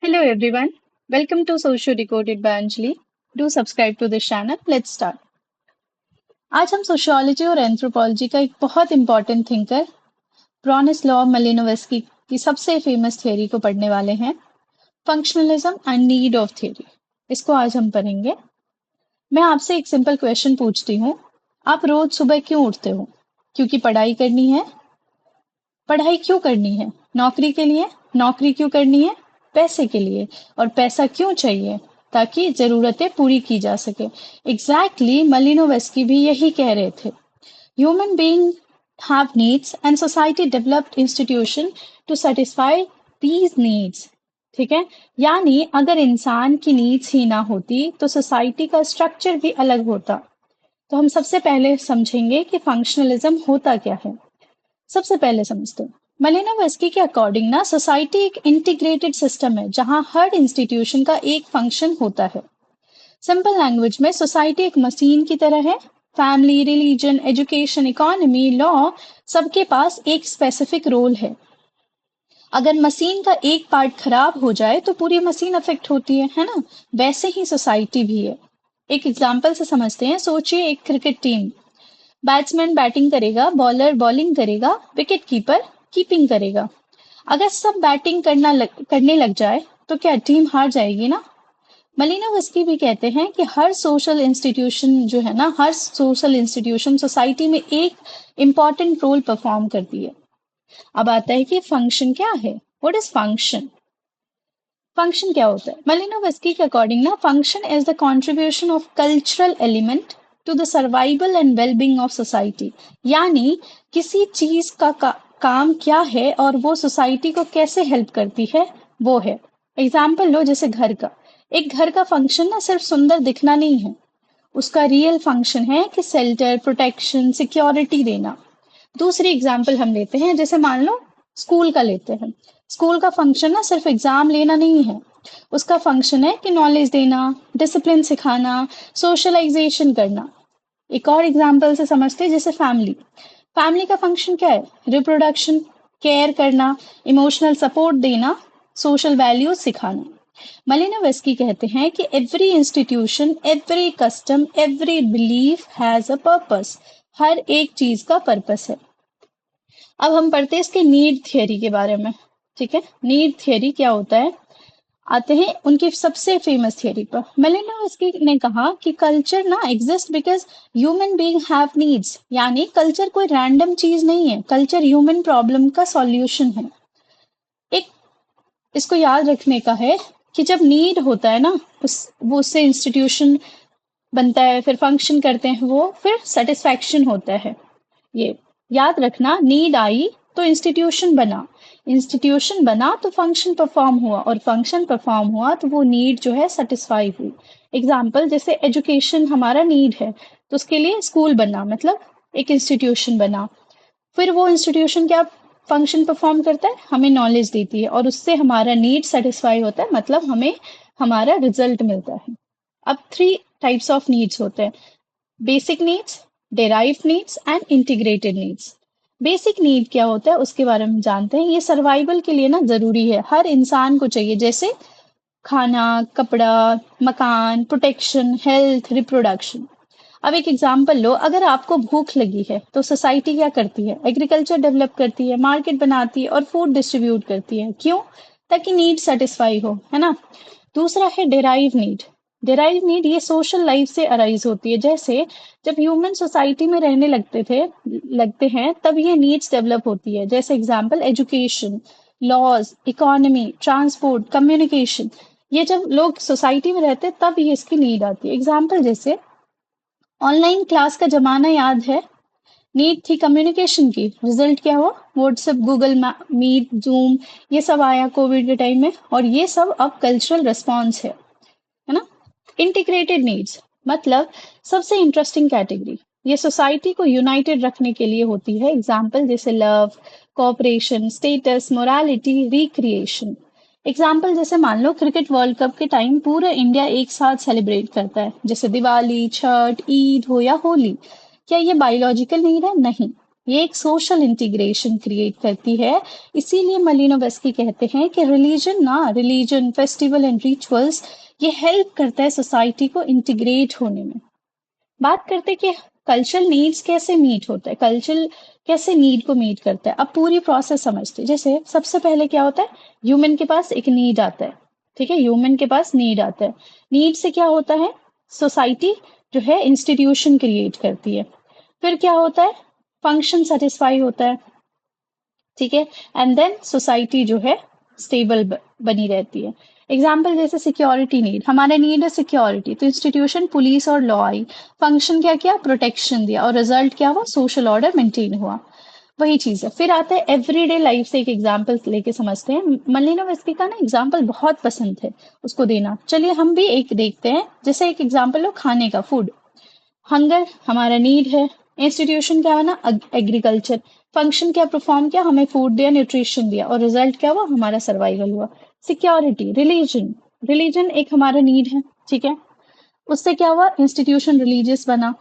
Hello everyone, welcome to Social Decoded by Anjali. Do subscribe to this channel. Let's start. आज हम sociology और anthropology का एक बहुत इंपॉर्टेंट थिंकर ब्रॉनिस्लॉव मालिनोव्स्की की सबसे फेमस थ्योरी को पढ़ने वाले हैं, functionalism and need of theory. इसको आज हम पढ़ेंगे। मैं आपसे एक सिंपल क्वेश्चन पूछती हूँ, आप रोज सुबह क्यों उठते हो? क्योंकि पढ़ाई करनी है। पढ़ाई क्यों करनी है? नौकरी के लिए। नौकरी क्यों करनी है? पैसे के लिए। और पैसा क्यों चाहिए? ताकि जरूरतें पूरी की जा सके। एग्जैक्टली मालिनोव्स्की भी यही कह रहे थे। Human being have needs and society developed institution to satisfy these needs. ठीक है, यानी अगर इंसान की नीड्स ही ना होती तो सोसाइटी का स्ट्रक्चर भी अलग होता। तो हम सबसे पहले समझेंगे कि फंक्शनलिज्म होता क्या है। सबसे पहले समझते हैं, मालिनोव्स्की के अकॉर्डिंग ना सोसाइटी एक इंटीग्रेटेड सिस्टम है जहां हर इंस्टीट्यूशन का एक फंक्शन होता है। सिंपल लैंग्वेज में सोसाइटी एक मशीन की तरह है। Family, religion, education, economy, law, सबके पास एक स्पेसिफिक रोल है। अगर मशीन का एक पार्ट खराब हो जाए तो पूरी मशीन अफेक्ट होती है ना? वैसे ही सोसाइटी भी है। एक एग्जाम्पल से समझते हैं। सोचिए एक क्रिकेट टीम, बैट्समैन बैटिंग करेगा, बॉलर बॉलिंग करेगा, विकेट कीपर कीपिंग करेगा। अगर सब बैटिंग करने लग जाए तो क्या टीम हार जाएगी ना? मालिनोव्स्की भी कहते हैं कि हर सोशल इंस्टीट्यूशन जो है ना, हर सोशल इंस्टीट्यूशन सोसाइटी में एक इम्पॉर्टेंट रोल परफॉर्म करती है। अब आता है कि फंक्शन क्या है। What is function? फंक्शन क्या होता है? मालिनोव्स्की के अकॉर्डिंग ना, function is the contribution of cultural element to the survival and wellbeing of society. यानी किसी चीज का काम क्या है और वो सोसाइटी को कैसे हेल्प करती है, वो है। एग्जाम्पल लो, जैसे घर का। एक घर का फंक्शन ना सिर्फ सुंदर दिखना नहीं है, उसका रियल फंक्शन है कि शेल्टर, प्रोटेक्शन, सिक्योरिटी देना। दूसरी एग्जाम्पल हम लेते हैं, जैसे मान लो स्कूल का लेते हैं। स्कूल का फंक्शन ना सिर्फ एग्जाम लेना नहीं है, उसका फंक्शन है कि नॉलेज देना, डिसिप्लिन सिखाना, सोशलाइजेशन करना। एक और एग्जाम्पल से समझते हैं, जैसे फैमिली। फैमिली का फंक्शन क्या है? रिप्रोडक्शन, केयर करना, इमोशनल सपोर्ट देना, सोशल वैल्यूज सिखाना। मालिनोव्स्की कहते हैं कि every institution, every custom, every belief has a purpose. हर एक चीज का पर्पस है। अब हम पढ़ते हैं इसके नीड थियरी के बारे में। ठीक है, नीड थियरी क्या होता है, आते हैं उनकी सबसे फेमस थियरी पर। मालिनोव्स्की ने कहा कि कल्चर ना exist because human being have needs. यानी कल्चर कोई रैंडम चीज नहीं है, कल्चर ह्यूमन प्रॉब्लम का सॉल्यूशन है। एक इसको याद रखने का है कि जब नीड होता है ना, वो उससे इंस्टीट्यूशन बनता है, फिर फंक्शन करते हैं वो, फिर सेटिस्फैक्शन होता है। ये याद रखना, नीड आई तो इंस्टीट्यूशन बना, इंस्टीट्यूशन बना तो फंक्शन परफॉर्म हुआ, और फंक्शन परफॉर्म हुआ तो वो नीड जो है सेटिस्फाई हुई। एग्जाम्पल, जैसे एजुकेशन हमारा नीड है तो उसके लिए स्कूल बना, मतलब एक इंस्टीट्यूशन बना। फिर वो इंस्टीट्यूशन क्या फंक्शन परफॉर्म करता है? हमें नॉलेज देती है और उससे हमारा नीड सेटिस्फाई होता है, मतलब हमें हमारा रिजल्ट मिलता है। अब 3 टाइप्स ऑफ नीड्स होते हैं, basic needs, derived needs and integrated needs. Basic need क्या होता है उसके बारे में जानते हैं। ये सर्वाइवल के लिए ना जरूरी है, हर इंसान को चाहिए, जैसे खाना, कपड़ा, मकान, प्रोटेक्शन, हेल्थ, रिप्रोडक्शन। अब एक एग्जाम्पल लो, अगर आपको भूख लगी है तो सोसाइटी क्या करती है? एग्रीकल्चर डेवलप करती है, मार्केट बनाती है और फूड डिस्ट्रीब्यूट करती है। क्यों? ताकि नीड सेटिस्फाई हो, है ना? दूसरा है डेराइव नीड। डेराइव नीड ये सोशल लाइफ से अराइज होती है। जैसे जब ह्यूमन सोसाइटी में रहने लगते हैं तब ये नीड्स डेवलप होती है। जैसे example, education, laws, economy, transport, communication. ये जब लोग सोसाइटी में रहते हैं तब ये इसकी नीड आती है। एग्जाम्पल, जैसे ऑनलाइन क्लास का जमाना याद है, नीड थी कम्युनिकेशन की, रिजल्ट क्या हुआ? व्हाट्सएप, गूगल मीट, जूम, ये सब आया कोविड के टाइम में, और ये सब अब कल्चरल रिस्पॉन्स है ना? इंटीग्रेटेड नीड्स मतलब सबसे इंटरेस्टिंग कैटेगरी, ये सोसाइटी को यूनाइटेड रखने के लिए होती है। एग्जाम्पल, जैसे love, cooperation, status, morality, recreation. Example, जैसे मान लो क्रिकेट वर्ल्ड कप के टाइम पूरा इंडिया एक साथ सेलिब्रेट करता है, जैसे दिवाली, छठ, ईद हो या होली। क्या ये बायोलॉजिकल नीड है? नहीं, ये एक सोशल इंटीग्रेशन क्रिएट करती है। इसीलिए मलिनोवस्की कहते हैं कि रिलीजन फेस्टिवल एंड रिचुअल्स ये हेल्प करता है सोसाइटी को इंटीग्रेट होने में। बात करते कि कल्चरल नीड्स कैसे मीट होता है, कल्चरल कैसे नीड को मीट करता है। अब पूरी प्रोसेस समझते हैं। जैसे सबसे पहले क्या होता है, ह्यूमन के पास एक नीड आता है। ठीक है, ह्यूमन के पास नीड आता है। नीड से क्या होता है, सोसाइटी जो है इंस्टीट्यूशन क्रिएट करती है। फिर क्या होता है, फंक्शन सेटिस्फाई होता है। ठीक है, एंड देन सोसाइटी जो है स्टेबल बनी रहती है। एग्जाम्पल जैसे सिक्योरिटी नीड, हमारा नीड है सिक्योरिटी, तो इंस्टीट्यूशन पुलिस और लॉ आई। फंक्शन क्या किया, प्रोटेक्शन दिया, और रिजल्ट क्या हुआ, सोशल ऑर्डर मेंटेन हुआ। वही चीज है। फिर आते हैं एवरीडे लाइफ से, एक एग्जाम्पल लेके समझते हैं। मलिनोवस्की का ना एग्जाम्पल बहुत पसंद है उसको देना। चलिए हम भी एक देखते हैं। जैसे एक एग्जाम्पल हो खाने का, फूड। हंगर हमारा नीड है। इंस्टीट्यूशन क्या बना, एग्रीकल्चर। फंक्शन क्या परफॉर्म किया, हमें फूड दिया, न्यूट्रिशन दिया, और रिजल्ट क्या हुआ, हमारा सर्वाइवल हुआ। सिक्योरिटी, रिलीजन, रिलीजन एक हमारा नीड है। ठीक है, उससे क्या हुआ, इंस्टीट्यूशन रिलीजियस बना।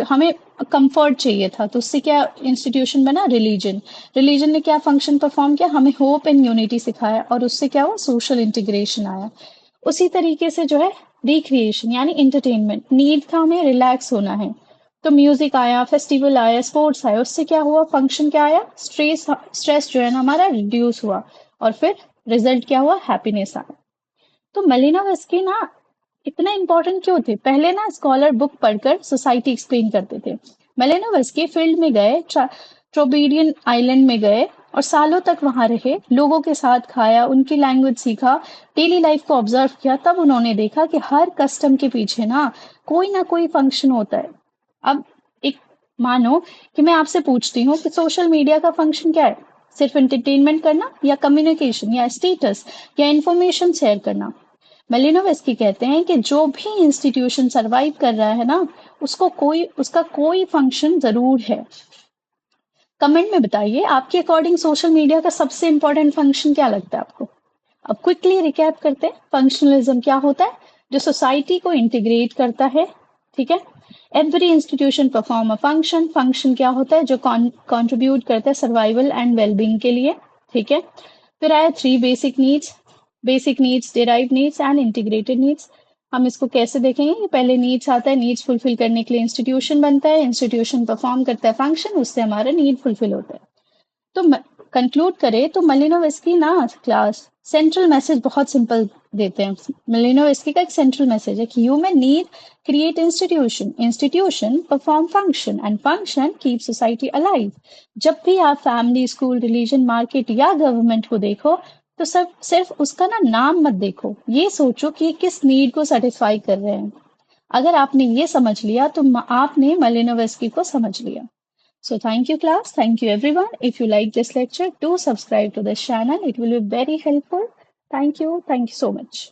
हमें कंफर्ट चाहिए था, तो उससे क्या इंस्टीट्यूशन बना, रिलीजन। रिलीजन ने क्या फंक्शन परफॉर्म किया, हमें होप एंड यूनिटी सिखाया, और उससे क्या हुआ, सोशल इंटीग्रेशन आया। उसी तरीके से जो है रिक्रिएशन यानी इंटरटेनमेंट, नीड था हमें रिलैक्स होना है, तो म्यूजिक आया, फेस्टिवल आया, स्पोर्ट्स आया, उससे क्या हुआ, फंक्शन क्या आया, स्ट्रेस जो है ना हमारा रिड्यूस हुआ, और फिर रिजल्ट क्या हुआ, हैप्पीनेस आया। तो मलिनोवस्की ना इतना इंपॉर्टेंट क्यों थे, पहले ना स्कॉलर बुक पढ़कर सोसाइटी एक्सप्लेन करते थे। मेलेनोवस्की फील्ड में गए, ट्रोबीडियन आइलैंड में गए, और सालों तक वहां रहे, लोगों के साथ खाया, उनकी लैंग्वेज सीखा, डेली लाइफ को ऑब्जर्व किया। तब उन्होंने देखा कि हर कस्टम के पीछे ना कोई फंक्शन होता है। अब एक मानो कि मैं आपसे पूछती हूँ कि सोशल मीडिया का फंक्शन क्या है, सिर्फ एंटरटेनमेंट करना, या कम्युनिकेशन, या स्टेटस, या इंफॉर्मेशन शेयर करना। मेलिनोवस्की कहते हैं कि जो भी इंस्टीट्यूशन सरवाइव कर रहा है ना, उसका कोई फंक्शन जरूर है। कमेंट में बताइए आपके अकॉर्डिंग सोशल मीडिया का सबसे इंपॉर्टेंट फंक्शन क्या लगता है आपको। अब क्विकली रिकैप करते हैं। फंक्शनलिज्म क्या होता है, जो सोसाइटी को इंटीग्रेट करता है। ठीक है, every institution perform a function. Function क्या होता है, जो कंट्रीब्यूट करता है सर्वाइवल एंड वेलबींग के लिए। ठीक है, फिर आया three basic needs, derive needs and integrated needs. हम इसको कैसे देखेंगे, पहले नीड्स आता है, नीड्स फुलफिल करने के लिए इंस्टीट्यूशन बनता है, इंस्टीट्यूशन परफॉर्म करता है फंक्शन, उससे हमारा नीड फुलफिल होता है। तो कंक्लूड करें तो मलिनोवस्की ना क्लास सेंट्रल मैसेज बहुत सिंपल देते हैं। मलिनोवस्की का एक सेंट्रल मैसेज है कि human need create institution, institution perform function, and function keep society alive. जब भी आप फैमिली, स्कूल, रिलीजन, मार्केट या गवर्नमेंट को देखो, तो सब सिर्फ उसका ना नाम मत देखो, ये सोचो कि ये किस नीड को सेटिस्फाई कर रहे हैं। अगर आपने ये समझ लिया तो आपने मलिनोवस्की को समझ लिया। So thank you class. Thank you everyone. If you like this lecture, do subscribe to this channel. It will be very helpful. Thank you. Thank you so much.